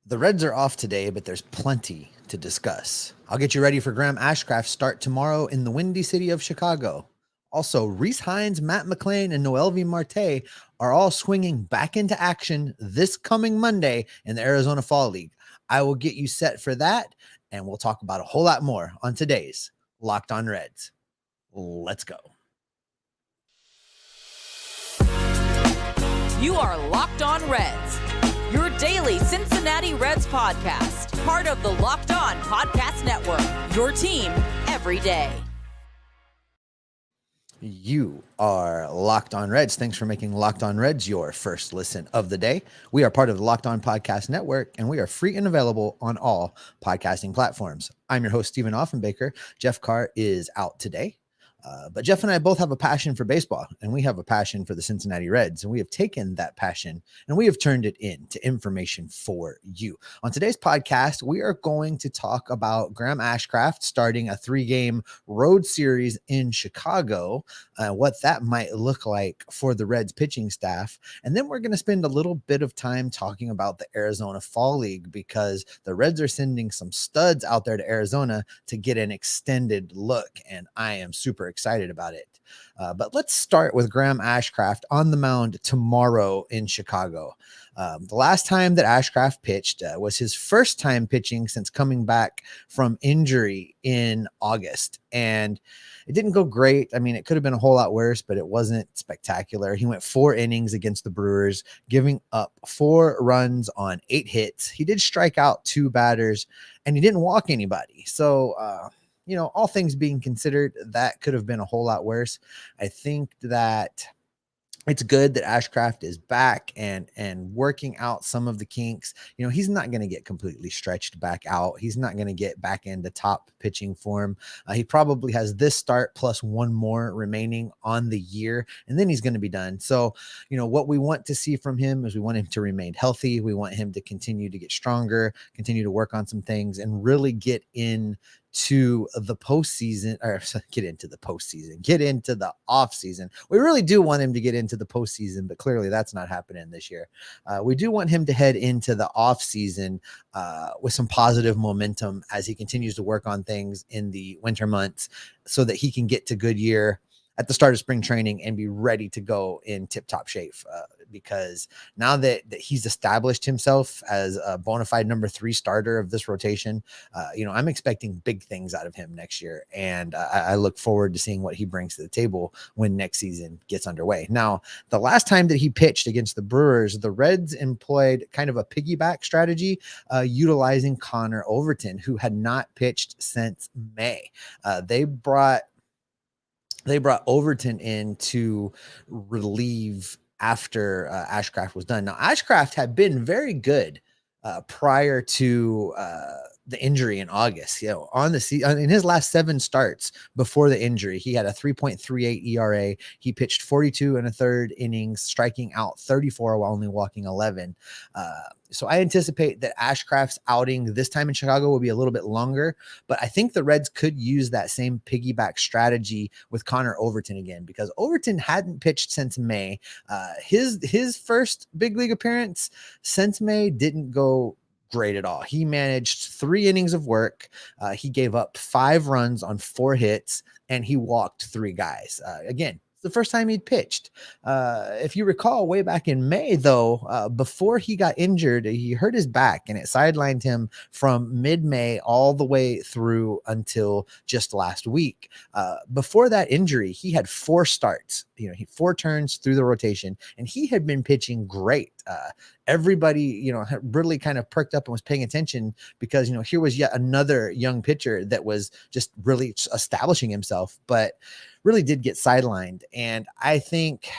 The Reds are off today, but there's plenty to discuss. I'll get you ready for Graham Ashcraft's start tomorrow in the windy city of Chicago. Also, Reese Hines, Matt Mclean, and Noelvin Marte are all swinging back into action this coming Monday in the Arizona Fall League. I will get you set for that, and we'll talk about a whole lot more on today's Locked On Reds. Let's go. You are Locked On Reds, your daily Cincinnati Reds podcast, part of the Locked On Podcast Network, your team every day. You are Locked On Reds. Thanks for making Locked On Reds your first listen of the day. We are part of the Locked On Podcast Network, and we are free and available on all podcasting platforms. I'm your host, Stephen Offenbaker. Jeff Carr is out today. But Jeff and I both have a passion for baseball, and we have a passion for the Cincinnati Reds, and we have taken that passion and we have turned it into information for you. On today's podcast, we are going to talk about Graham Ashcraft starting a 3-game road series in Chicago, what that might look like for the Reds pitching staff. And then we're going to spend a little bit of time talking about the Arizona Fall League, because the Reds are sending some studs out there to Arizona to get an extended look, and I am super excited about it. But let's start with Graham Ashcraft on the mound tomorrow in Chicago. The last time that Ashcraft pitched was his first time pitching since coming back from injury in August. And it didn't go great. I mean, it could have been a whole lot worse, but it wasn't spectacular. He went 4 innings against the Brewers, giving up 4 runs on 8 hits. He did strike out 2 batters, and he didn't walk anybody. So, all things being considered, that could have been a whole lot worse. I think that it's good that Ashcraft is back and working out some of the kinks. He's not going to get completely stretched back out. He's not going to get back into top pitching form. He probably has this start plus 1 more remaining on the year, and then he's going to be done. So, what we want to see from him is we want him to remain healthy. We want him to continue to get stronger, continue to work on some things, and really get into the postseason, or get into the off season. We really do want him to get into the postseason, but clearly that's not happening this year. We do want him to head into the off season with some positive momentum as he continues to work on things in the winter months, so that he can get to Goodyear at the start of spring training and be ready to go in tip-top shape. Because now that he's established himself as a bona fide number 3 starter of this rotation, I'm expecting big things out of him next year. And I look forward to seeing what he brings to the table when next season gets underway. Now, the last time that he pitched against the Brewers, the Reds employed kind of a piggyback strategy, utilizing Conor Overton, who had not pitched since May. They brought Overton in to relieve after Ashcraft was done. Now, Ashcraft had been very good prior to the injury in August. On in his last 7 starts before the injury, he had a 3.38 ERA. He pitched 42 1/3 innings, striking out 34 while only walking 11. So I anticipate that Ashcraft's outing this time in Chicago will be a little bit longer, but I think the Reds could use that same piggyback strategy with Conor Overton again, because Overton hadn't pitched since May. His first big league appearance since May didn't go great at all. He managed 3 innings of work. He gave up 5 runs on 4 hits, and he walked 3 guys. Again, the first time he'd pitched. If you recall, way back in May, though, before he got injured, he hurt his back, and it sidelined him from mid-May all the way through until just last week. Before that injury, he had 4 starts. He 4 turns through the rotation, and he had been pitching great. Everybody, had really kind of perked up and was paying attention, because, here was yet another young pitcher that was just really establishing himself, but really did get sidelined. And I think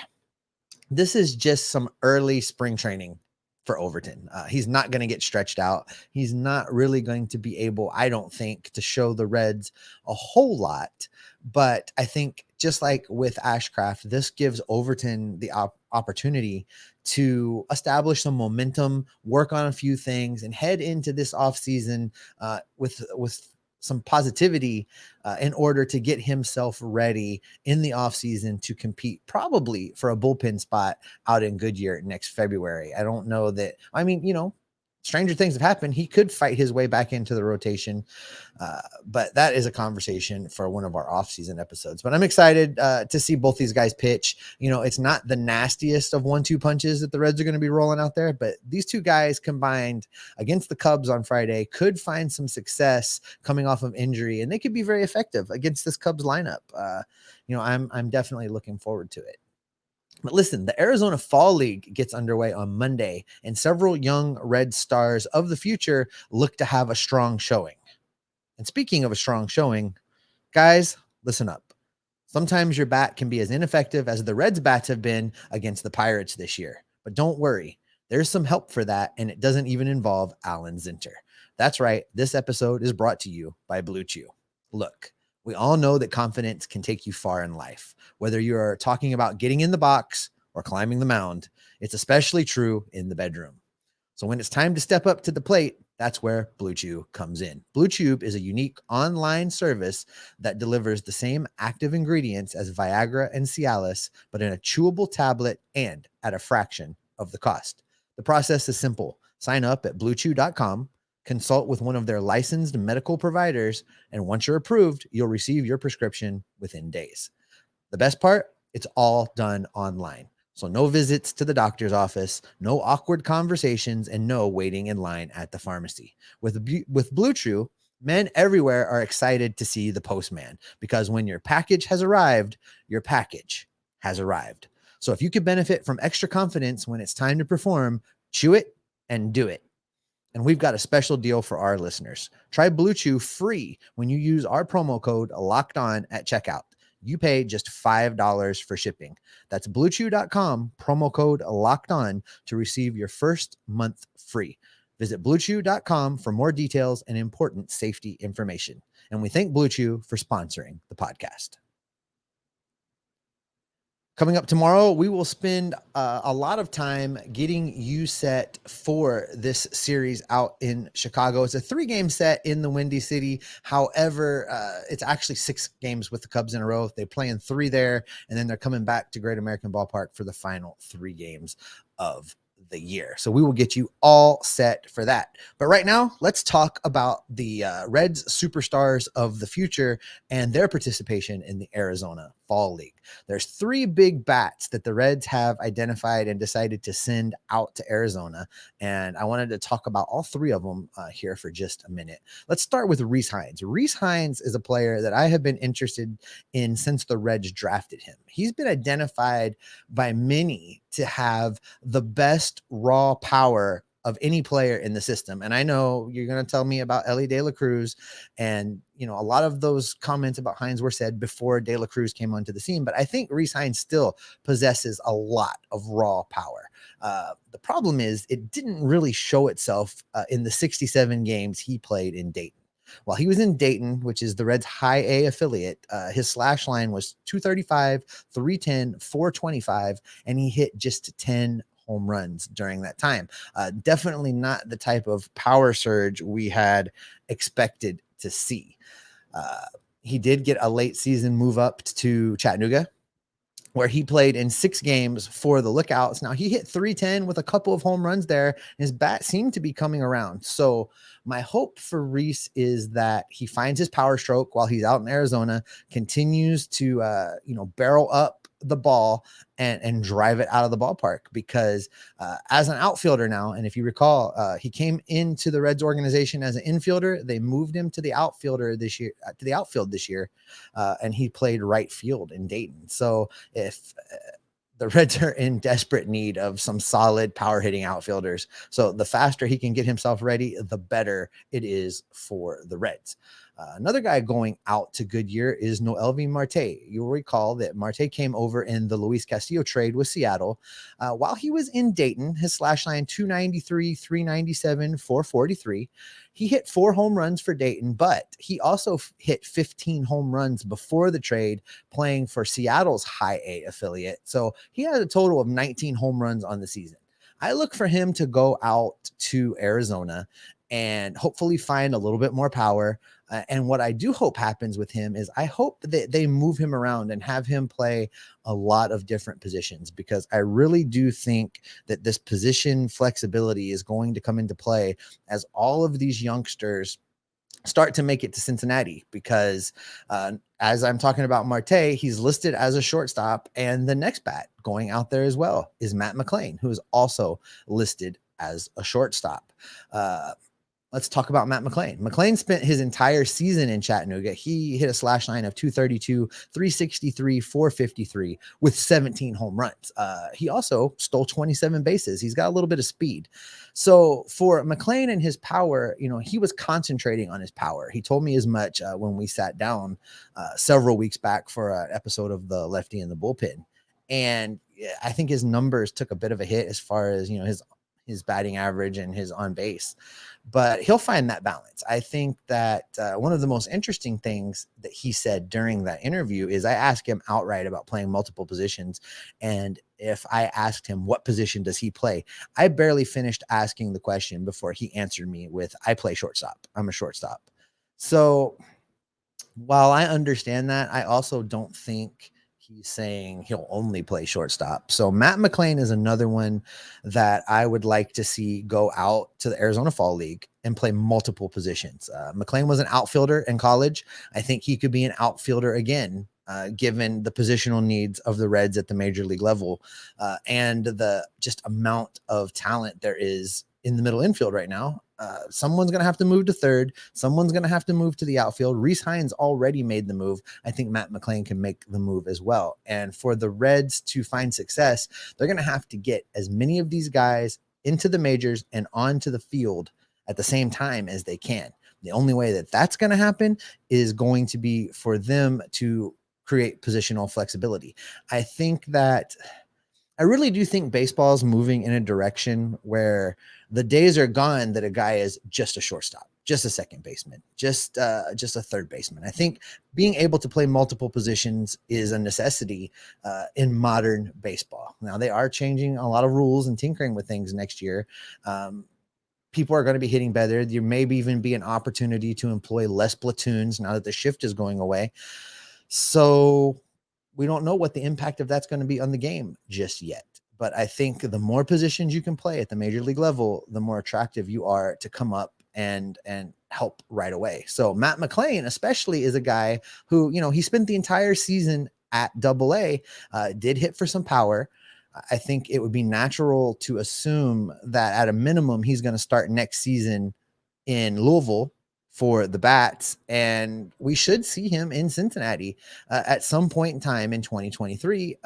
this is just some early spring training for Overton. He's not going to get stretched out. He's not really going to be able, I don't think, to show the Reds a whole lot. But I think, just like with Ashcraft, this gives Overton the opportunity to establish some momentum, work on a few things, and head into this offseason with some positivity in order to get himself ready in the offseason to compete probably for a bullpen spot out in Goodyear next February. I don't know that. I mean, stranger things have happened. He could fight his way back into the rotation. But that is a conversation for one of our off-season episodes. But I'm excited to see both these guys pitch. You know, it's not the nastiest of 1-2 punches that the Reds are going to be rolling out there, but these two guys combined against the Cubs on Friday could find some success coming off of injury, and they could be very effective against this Cubs lineup. You know, I'm definitely looking forward to it. But listen, the Arizona Fall League gets underway on Monday, and several young Red stars of the future look to have a strong showing. And speaking of a strong showing, guys, listen up. Sometimes your bat can be as ineffective as the Reds' bats have been against the Pirates this year. But don't worry, there's some help for that, and it doesn't even involve Alan Zinter. That's right, this episode is brought to you by Blue Chew. Look, we all know that confidence can take you far in life. Whether you're talking about getting in the box or climbing the mound, it's especially true in the bedroom. So when it's time to step up to the plate, that's where Blue Chew comes in. Blue Chew is a unique online service that delivers the same active ingredients as Viagra and Cialis, but in a chewable tablet and at a fraction of the cost. The process is simple. Sign up at bluechew.com, consult with one of their licensed medical providers, and once you're approved, you'll receive your prescription within days. The best part, it's all done online. So no visits to the doctor's office, no awkward conversations, and no waiting in line at the pharmacy. With Blue Chew, men everywhere are excited to see the postman, because when your package has arrived, your package has arrived. So if you could benefit from extra confidence when it's time to perform, chew it and do it. And we've got a special deal for our listeners. Try Blue Chew free when you use our promo code LOCKEDON at checkout. You pay just $5 for shipping. That's bluechew.com, promo code locked on to receive your first month free. Visit bluechew.com for more details and important safety information. And we thank Blue Chew for sponsoring the podcast. Coming up tomorrow, we will spend a lot of time getting you set for this series out in Chicago. It's a 3-game set in the Windy City. However, it's actually 6 games with the Cubs in a row. They play in 3 there, and then they're coming back to Great American Ballpark for the final 3 games of the year. So we will get you all set for that. But right now, let's talk about the Reds superstars of the future and their participation in the Arizona Fall League. There's 3 big bats that the Reds have identified and decided to send out to Arizona. And I wanted to talk about all 3 of them here for just a minute. Let's start with Rhys Hines. Rhys Hines is a player that I have been interested in since the Reds drafted him. He's been identified by many to have the best raw power of any player in the system. And I know you're going to tell me about Elly De La Cruz, and you know, a lot of those comments about Hines were said before De La Cruz came onto the scene, but I think Rhys Hines still possesses a lot of raw power. The problem is it didn't really show itself in the 67 games he played in Dayton. While he was in Dayton, which is the Reds' high A affiliate, his slash line was 235, 310, 425, and he hit just 10 home runs during that time. Definitely not the type of power surge we had expected to see. He did get a late season move up to Chattanooga, where he played in 6 games for the Lookouts. Now, he hit 310 with a couple of home runs there, and his bat seemed to be coming around. So my hope for Rhys is that he finds his power stroke while he's out in Arizona, continues to barrel up the ball and drive it out of the ballpark, because as an outfielder now, and if you recall, he came into the Reds organization as an infielder. They moved him to the outfield this year, and he played right field in Dayton. So if the Reds are in desperate need of some solid power hitting outfielders, so the faster he can get himself ready, the better it is for the Reds. Another guy going out to Goodyear is Noelvin Marte. You'll recall that Marte came over in the Luis Castillo trade with Seattle. While he was in Dayton, his slash line 293, 397, 443. He hit 4 home runs for Dayton, but he also hit 15 home runs before the trade playing for Seattle's high A affiliate. So he had a total of 19 home runs on the season. I look for him to go out to Arizona and hopefully find a little bit more power. And what I do hope happens with him is I hope that they move him around and have him play a lot of different positions, because I really do think that this position flexibility is going to come into play as all of these youngsters start to make it to Cincinnati, because as I'm talking about Marte, he's listed as a shortstop, and the next bat going out there as well is Matt Mclean, who is also listed as a shortstop. Let's talk about Matt Mclean. Mclean spent his entire season in Chattanooga. He hit a slash line of 232, 363, 453 with 17 home runs. He also stole 27 bases. He's got a little bit of speed. So for Mclean and his power, he was concentrating on his power. He told me as much when we sat down several weeks back for an episode of the Lefty in the Bullpen. And I think his numbers took a bit of a hit as far as, his batting average and his on base, but he'll find that balance. I think that one of the most interesting things that he said during that interview is I asked him outright about playing multiple positions. And if I asked him what position does he play, I barely finished asking the question before he answered me with, I play shortstop. I'm a shortstop. So while I understand that, I also don't think he's saying he'll only play shortstop. So Matt Mclean is another one that I would like to see go out to the Arizona Fall League and play multiple positions. Mclean was an outfielder in college. I think he could be an outfielder again, given the positional needs of the Reds at the major league level and the just amount of talent there is in the middle infield right now. Someone's going to have to move to third. Someone's going to have to move to the outfield. Reese Hines already made the move. I think Matt Mclean can make the move as well. And for the Reds to find success, they're going to have to get as many of these guys into the majors and onto the field at the same time as they can. The only way that that's going to happen is going to be for them to create positional flexibility. I really do think baseball is moving in a direction where the days are gone that a guy is just a shortstop, just a second baseman, just a third baseman. I think being able to play multiple positions is a necessity in modern baseball. Now, they are changing a lot of rules and tinkering with things next year. People are going to be hitting better. There may even be an opportunity to employ less platoons now that the shift is going away. So we don't know what the impact of that's going to be on the game just yet. But I think the more positions you can play at the major league level, the more attractive you are to come up and help right away. So Matt Mclean especially is a guy who, he spent the entire season at AA, did hit for some power. I think it would be natural to assume that at a minimum, he's going to start next season in Louisville for the Bats, and we should see him in Cincinnati at some point in time in 2023.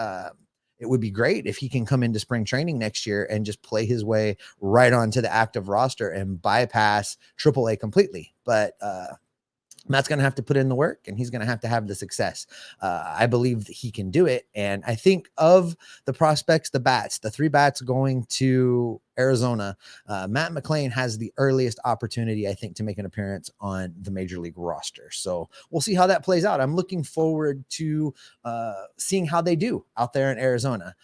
It would be great if he can come into spring training next year and just play his way right onto the active roster and bypass AAA completely. But Matt's going to have to put in the work, and he's going to have the success. I believe that he can do it. And I think of the prospects, the three bats going to Arizona, Matt Mclean has the earliest opportunity, I think, to make an appearance on the major league roster. So we'll see how that plays out. I'm looking forward to seeing how they do out there in Arizona.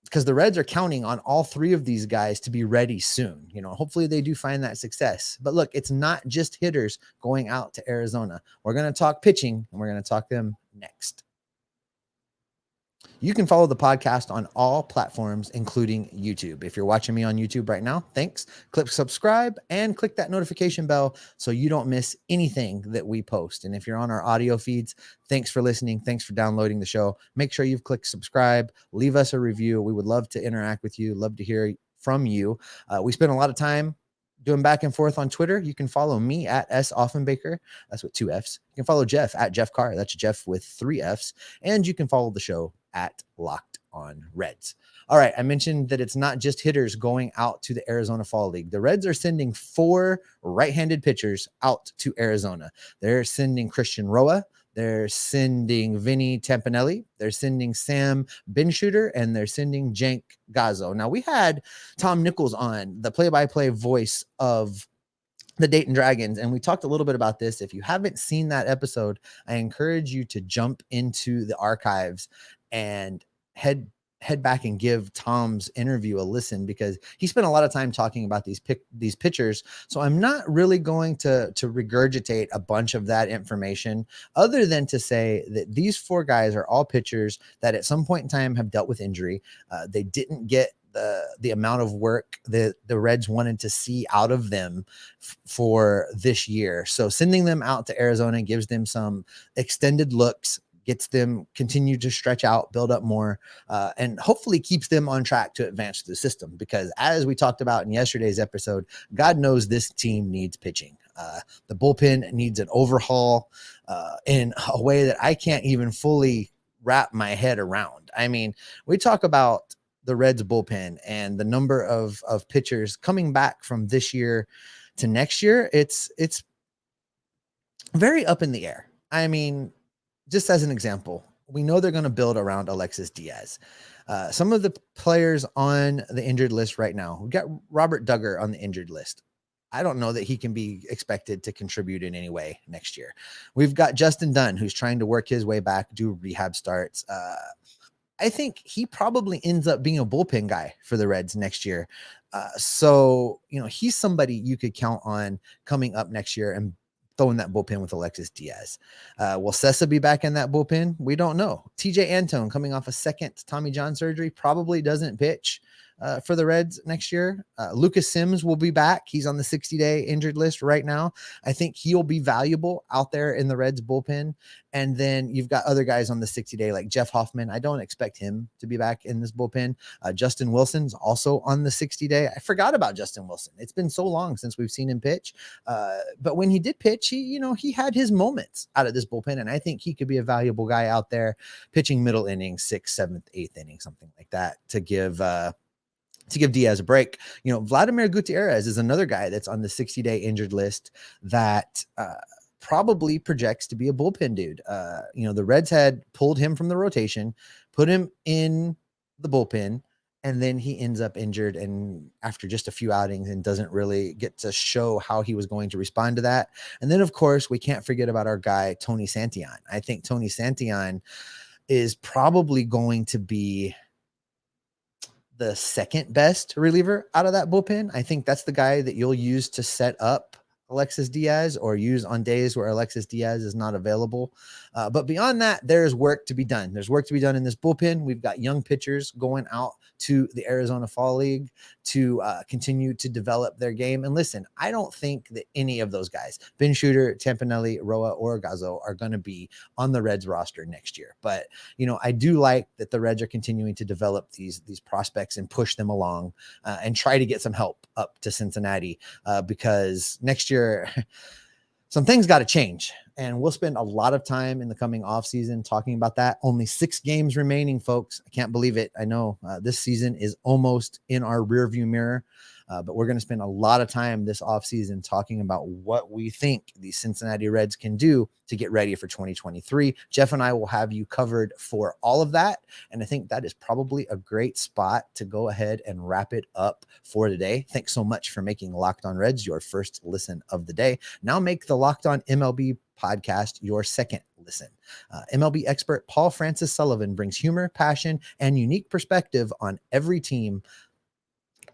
Because the Reds are counting on all three of these guys to be ready soon. Hopefully they do find that success. But look, it's not just hitters going out to Arizona. We're going to talk pitching, and we're going to talk them next. You can follow the podcast on all platforms, including YouTube. If you're watching me on YouTube right now, thanks. Click subscribe and click that notification bell so you don't miss anything that we post. And if you're on our audio feeds, thanks for listening. Thanks for downloading the show. Make sure you've clicked subscribe. Leave us a review. We would love to interact with you. Love to hear from you. We spend a lot of time doing back and forth on Twitter. You can follow me at S. Offenbaker. That's with 2 F's. You can follow Jeff at Jeff Carr. That's Jeff with 3 F's. And you can follow the show at Locked on Reds. All right. I mentioned that it's not just hitters going out to the Arizona Fall League. The Reds are sending 4 right-handed pitchers out to Arizona. They're sending Christian Roa. They're sending Vinny Tampanelli. They're sending Sam Benshooter, and they're sending Jank Gazzo. Now, we had Tom Nichols on, the play-by-play voice of the Dayton Dragons, and we talked a little bit about this. If you haven't seen that episode, I encourage you to jump into the archives and head head back and give Tom's interview a listen, because he spent a lot of time talking about these pitchers. So I'm not really going to regurgitate a bunch of that information, other than to say that these 4 guys are all pitchers that at some point in time have dealt with injury. They didn't get the amount of work that the Reds wanted to see out of them for this year. So sending them out to Arizona gives them some extended looks, gets them continue to stretch out, build up more, and hopefully keeps them on track to advance through the system. Because as we talked about in yesterday's episode, God knows this team needs pitching. The bullpen needs an overhaul in a way that I can't even fully wrap my head around. I mean, we talk about the Reds bullpen and the number of pitchers coming back from this year to next year. It's very up in the air. I mean, just as an example, we know they're going to build around Alexis Diaz. Some of the players on the injured list right now, we got Robert Duggar on the injured list. I don't know that he can be expected to contribute in any way next year. We've got Justin Dunn, who's trying to work his way back, do rehab starts. I think he probably ends up being a bullpen guy for the Reds next year. So, he's somebody you could count on coming up next year and throwing that bullpen with Alexis Diaz. Will Sessa be back in that bullpen? We don't know. TJ Antone, coming off a second Tommy John surgery, probably doesn't pitch for the Reds next year. Lucas Sims will be back. He's on the 60-day injured list right now. I think he'll be valuable out there in the Reds bullpen. And then you've got other guys on the 60-day like Jeff Hoffman. I don't expect him to be back in this bullpen. Justin Wilson's also on the 60-day. I forgot about Justin Wilson. It's been so long since we've seen him pitch. But when he did pitch, he had his moments out of this bullpen. And I think he could be a valuable guy out there pitching middle innings, 6th, 7th, 8th inning, something like that, to give Diaz a break. Vladimir Gutierrez is another guy that's on the 60-day injured list that probably projects to be a bullpen dude. The Reds had pulled him from the rotation, put him in the bullpen, and then he ends up injured and after just a few outings and doesn't really get to show how he was going to respond to that. And then, of course, we can't forget about our guy, Tony Santion. I think Tony Santion is probably going to be the second best reliever out of that bullpen. I think that's the guy that you'll use to set up Alexis Diaz or use on days where Alexis Diaz is not available. But beyond that, there's work to be done. There's work to be done in this bullpen. We've got young pitchers going out to the Arizona Fall League to continue to develop their game. And listen, I don't think that any of those guys, Ben Shooter, Tampanelli, Roa, or Gazzo, are going to be on the Reds roster next year. But, I do like that the Reds are continuing to develop these prospects and push them along and try to get some help up to Cincinnati because next year, some things got to change. And we'll spend a lot of time in the coming offseason talking about that. Only 6 games remaining, folks. I can't believe it. I know this season is almost in our rearview mirror, but we're going to spend a lot of time this offseason talking about what we think the Cincinnati Reds can do to get ready for 2023. Jeff and I will have you covered for all of that. And I think that is probably a great spot to go ahead and wrap it up for today. Thanks so much for making Locked On Reds your first listen of the day. Now make the Locked On MLB podcast your second listen. MLB expert Paul Francis Sullivan brings humor, passion, and unique perspective on every team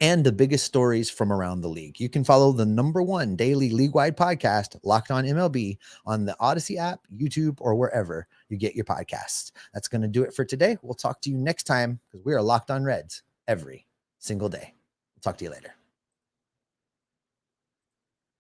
and the biggest stories from around the league. You can follow the #1 daily league-wide podcast, Locked On MLB, on the Odyssey app, YouTube, or wherever you get your podcasts. That's going to do it for today. We'll talk to you next time because we are Locked On Reds every single day. We'll talk to you later.